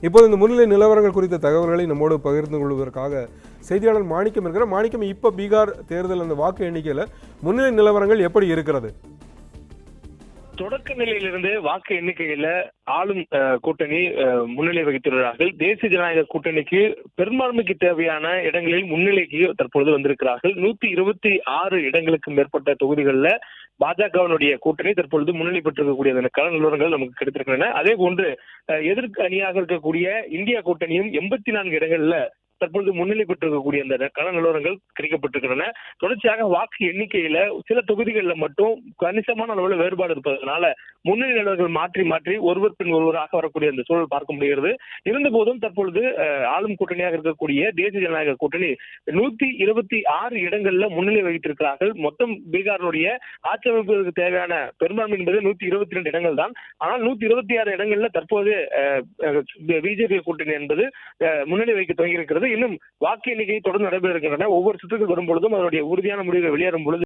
இப்போது இந்த முன்னிலை நிலவரங்கள் குறித்த தகவல்களை நம்மோடு பகிர்ந்து கொள்வதற்காக செய்தியாளர் மாணிக்கம் இருக்கிறார். மாணிக்கம், இப்போ பீகார் தேர்தல் அந்த வாக்கு எண்ணிக்கையில் முன்னிலை நிலவரங்கள் எப்படி இருக்கிறது? தொடக்க நிலையிலிருந்து வாக்கு எண்ணிக்கையில ஆளும் கூட்டணி முன்னிலை வகித்துள்ளார்கள். தேசிய ஜனநாயக கூட்டணிக்கு பெரும்பான்மைக்கு தேவையான இடங்களில் முன்னிலைக்கு தற்பொழுது வந்திருக்கிறார்கள். 126 இடங்களுக்கு மேற்பட்ட தொகுதிகளில் பாஜகவினுடைய கூட்டணி தற்பொழுது முன்னிலை பெற்றிருக்கக்கூடிய கள நிலவரங்கள் நமக்கு கிடைத்திருக்கின்றன. அதே போன்று எதிர்க்கு அணியாக இருக்கக்கூடிய இந்தியா கூட்டணியும் 84 இடங்கள்ல தற்பொழுது முன்னிலை பெற்றிருக்கக்கூடிய அந்த கள நிலவரங்கள் கிடைக்கப்பட்டிருக்கின்றன. தொடர்ச்சியாக வாக்கு எண்ணிக்கையில சில தொகுதிகளில் மட்டும் கணிசமான அளவில் வேறுபாடு இருப்பதனால முன்னிலை நிலவரங்கள் மாற்றி மாற்றி ஒருவர் பின் ஒருவராக வரக்கூடிய அந்த சூழல் பார்க்க முடிகிறது. இருந்த போதும் தற்பொழுது ஆளும் கூட்டணியாக இருக்கக்கூடிய தேசிய ஜனநாயக கூட்டணி 126 இடங்கள்ல முன்னிலை வகித்திருக்கிறார்கள். மொத்தம் பீகாருடைய ஆட்சி அமைப்பதற்கு தேவையான பெரும்பான்மை என்பது 122 இடங்கள் தான். ஆனால் 126 இடங்கள்ல தற்போது பிஜேபி கூட்டணி என்பது முன்னிலை வைக்க துவங்கி இருக்கிறது. இன்னும் வாக்கு எண்ணிக்கை தொடர்ந்து நடைபெறுகின்றன. ஒவ்வொரு சுற்றுக்கு வரும் பொழுதும் அதனுடைய உறுதியான முடிவுகள் வெளியேறும் பொழுது